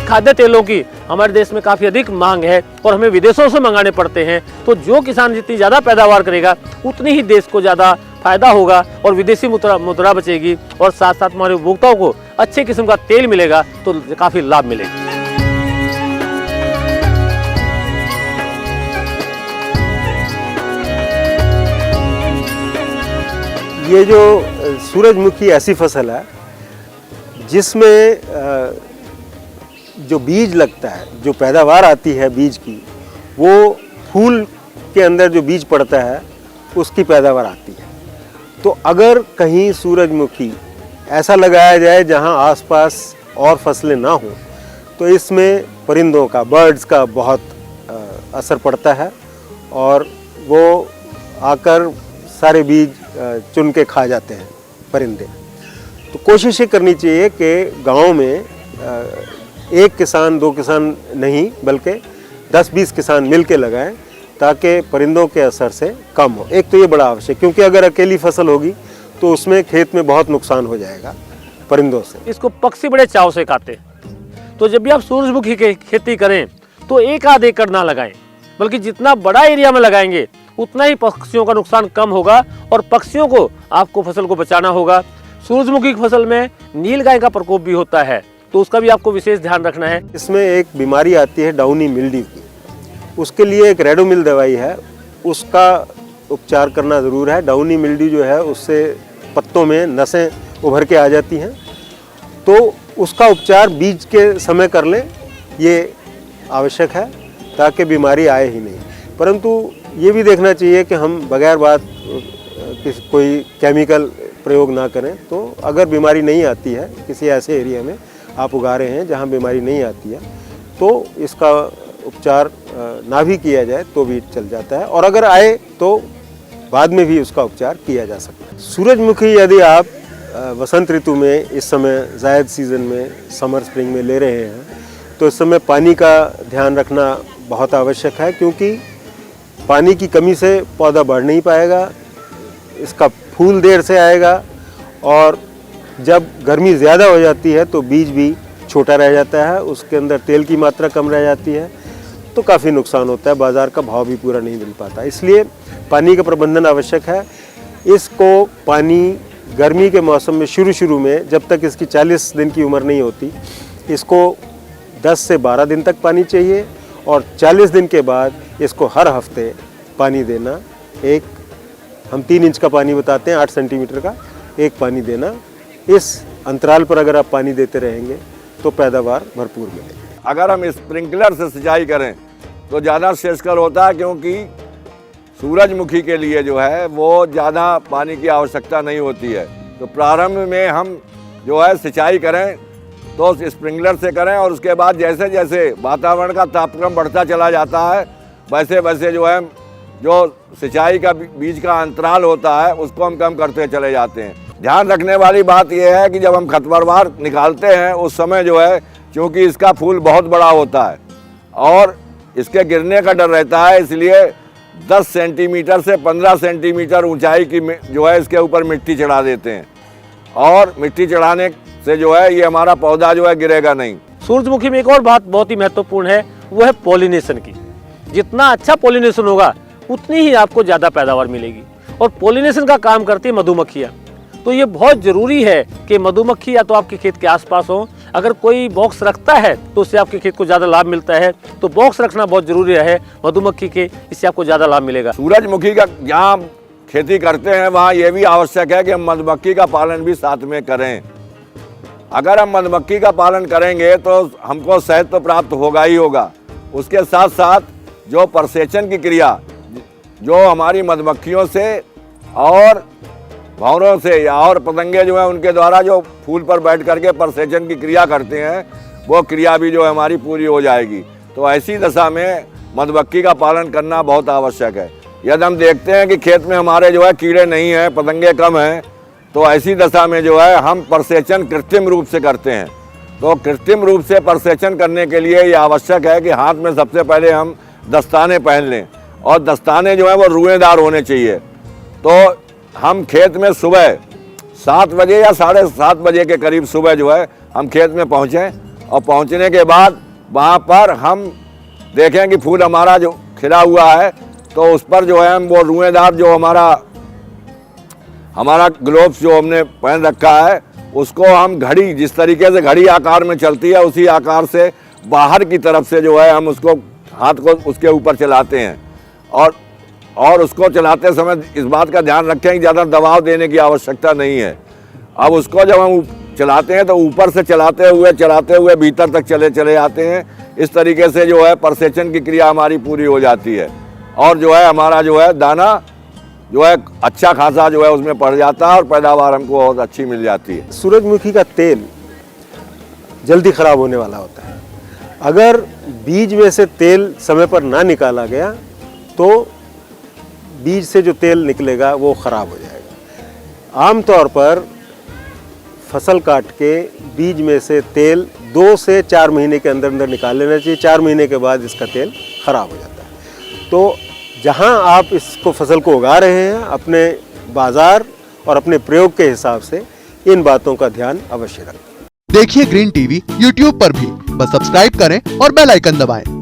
खाद्य तेलों की हमारे देश में काफ़ी अधिक मांग है और हमें विदेशों से मंगाने पड़ते हैं, तो जो किसान जितनी ज़्यादा पैदावार करेगा उतनी ही देश को ज़्यादा फायदा होगा और विदेशी मुद्रा बचेगी और साथ साथ हमारे उपभोक्ताओं को अच्छे किस्म का तेल मिलेगा तो काफ़ी लाभ मिलेगा। ये जो सूरजमुखी ऐसी फसल है जिसमें जो बीज लगता है, जो पैदावार आती है बीज की, वो फूल के अंदर जो बीज पड़ता है उसकी पैदावार आती है। तो अगर कहीं सूरजमुखी ऐसा लगाया जाए जहां आसपास और फसलें ना हों तो इसमें परिंदों का, बर्ड्स का बहुत असर पड़ता है और वो आकर सारे बीज चुन के खा जाते हैं परिंदे। तो कोशिश ये करनी चाहिए कि गांव में एक किसान, दो किसान नहीं बल्कि 10-20 किसान मिल के लगाएं ताकि परिंदों के असर से कम हो। एक तो ये बड़ा आवश्यक, क्योंकि अगर अकेली फसल होगी तो उसमें खेत में बहुत नुकसान हो जाएगा परिंदों से। इसको पक्षी बड़े चाव से खाते हैं, तो जब भी आप सूरजमुखी की खेती करें तो एक आध एकड़ ना लगाएं, बल्कि जितना बड़ा एरिया में लगाएंगे उतना ही पक्षियों का नुकसान कम होगा और पक्षियों को आपको फसल को बचाना होगा। सूरजमुखी की फसल में नीलगाय का प्रकोप भी होता है, तो उसका भी आपको विशेष ध्यान रखना है। इसमें एक बीमारी आती है डाउनी मिल्ड्यू की, उसके लिए एक रेडोमिल दवाई है, उसका उपचार करना ज़रूर है। डाउनी मिल्ड्यू जो है उससे पत्तों में नसें उभर के आ जाती हैं, तो उसका उपचार बीज के समय कर लें, ये आवश्यक है ताकि बीमारी आए ही नहीं। परंतु ये भी देखना चाहिए कि हम बगैर बात कोई केमिकल प्रयोग ना करें। तो अगर बीमारी नहीं आती है, किसी ऐसे एरिया में आप उगा रहे हैं जहाँ बीमारी नहीं आती है, तो इसका उपचार ना भी किया जाए तो भी चल जाता है, और अगर आए तो बाद में भी उसका उपचार किया जा सकता है। सूरजमुखी यदि आप वसंत ऋतु में, इस समय जायद सीज़न में, समर स्प्रिंग में ले रहे हैं, तो इस समय पानी का ध्यान रखना बहुत आवश्यक है, क्योंकि पानी की कमी से पौधा बढ़ नहीं पाएगा, इसका फूल देर से आएगा, और जब गर्मी ज़्यादा हो जाती है तो बीज भी छोटा रह जाता है, उसके अंदर तेल की मात्रा कम रह जाती है, तो काफ़ी नुकसान होता है, बाज़ार का भाव भी पूरा नहीं मिल पाता। इसलिए पानी का प्रबंधन आवश्यक है। इसको पानी गर्मी के मौसम में शुरू में, जब तक इसकी 40 दिन की उम्र नहीं होती, इसको 10 से 12 दिन तक पानी चाहिए, और 40 दिन के बाद इसको हर हफ्ते पानी देना। हम 3 इंच का पानी बताते हैं, 8 सेंटीमीटर का एक पानी देना। इस अंतराल पर अगर आप पानी देते रहेंगे तो पैदावार भरपूर मिलेगी। अगर हम स्प्रिंकलर से सिंचाई करें तो ज़्यादा श्रेयस्कर होता है, क्योंकि सूरजमुखी के लिए जो है वो ज़्यादा पानी की आवश्यकता नहीं होती है। तो प्रारंभ में हम जो है सिंचाई करें तो स्प्रिंकलर से करें, और उसके बाद जैसे जैसे वातावरण का तापक्रम बढ़ता चला जाता है वैसे वैसे जो है जो सिंचाई का बीज का अंतराल होता है उसको हम कम करते चले जाते हैं। ध्यान रखने वाली बात यह है कि जब हम खरपतवार निकालते हैं उस समय जो है, क्योंकि इसका फूल बहुत बड़ा होता है और इसके गिरने का डर रहता है, इसलिए 10 सेंटीमीटर से 15 सेंटीमीटर ऊंचाई की जो है इसके ऊपर मिट्टी चढ़ा देते हैं, और मिट्टी चढ़ाने से जो है ये हमारा पौधा जो है गिरेगा नहीं। सूरजमुखी में एक और बात बहुत ही महत्वपूर्ण है, वो है पॉलिनेशन की। जितना अच्छा पॉलिनेशन होगा उतनी ही आपको ज़्यादा पैदावार मिलेगी, और पॉलिनेशन का काम करती है मधुमक्खियाँ। तो ये बहुत ज़रूरी है कि मधुमक्खी या तो आपके खेत के आसपास हो। अगर कोई बॉक्स रखता है तो उससे आपके खेत को ज़्यादा लाभ मिलता है, तो बॉक्स रखना बहुत ज़रूरी है मधुमक्खी के, इससे आपको ज़्यादा लाभ मिलेगा। सूरजमुखी का जहाँ खेती करते हैं वहाँ ये भी आवश्यक है कि हम मधुमक्खी का पालन भी साथ में करें। अगर हम मधुमक्खी का पालन करेंगे तो हमको शहद तो प्राप्त होगा ही होगा, उसके साथ साथ जो प्रसेचन की क्रिया जो हमारी मधुमक्खियों से और भंवरों से या और पतंगे जो हैं उनके द्वारा जो फूल पर बैठ करके प्रसेचन की क्रिया करते हैं, वो क्रिया भी जो है हमारी पूरी हो जाएगी। तो ऐसी दशा में मधुमक्खी का पालन करना बहुत आवश्यक है। यदि हम देखते हैं कि खेत में हमारे जो है कीड़े नहीं हैं, पतंगे कम हैं, तो ऐसी दशा में जो है हम प्रसेचन कृत्रिम रूप से करते हैं। तो कृत्रिम रूप से प्रसेचन करने के लिए ये आवश्यक है कि हाथ में सबसे पहले हम दस्ताने पहन लें, और दस्ताने जो हैं वो रुएदार होने चाहिए। तो हम खेत में सुबह 7 बजे या 7:30 बजे के करीब सुबह जो है हम खेत में पहुँचें, और पहुंचने के बाद वहाँ पर हम देखें कि फूल हमारा जो खिला हुआ है तो उस पर जो है हम वो रुएदार जो हमारा ग्लोव्स जो हमने पहन रखा है उसको हम घड़ी, जिस तरीके से घड़ी आकार में चलती है उसी आकार से बाहर की तरफ से जो है हम उसको हाथ को उसके ऊपर चलाते हैं और उसको चलाते समय इस बात का ध्यान रखें कि ज़्यादा दबाव देने की आवश्यकता नहीं है। अब उसको जब हम चलाते हैं तो ऊपर से चलाते हुए भीतर तक चले आते हैं। इस तरीके से जो है परसेचन की क्रिया हमारी पूरी हो जाती है और जो है हमारा जो है दाना जो है अच्छा खासा जो है उसमें पड़ जाता है और पैदावार हमको बहुत अच्छी मिल जाती है। सूरजमुखी का तेल जल्दी खराब होने वाला होता है। अगर बीज में से तेल समय पर ना निकाला गया तो बीज से जो तेल निकलेगा वो ख़राब हो जाएगा। आमतौर पर फसल काट के बीज में से तेल 2 से 4 महीने के अंदर निकाल लेना चाहिए। 4 महीने के बाद इसका तेल ख़राब हो जाता है। तो जहां आप इसको फसल को उगा रहे हैं अपने बाज़ार और अपने प्रयोग के हिसाब से इन बातों का ध्यान अवश्य रखें। देखिए ग्रीन टीवी यूट्यूब पर भी, बस सब्सक्राइब करें और बेल आइकन दबाएं।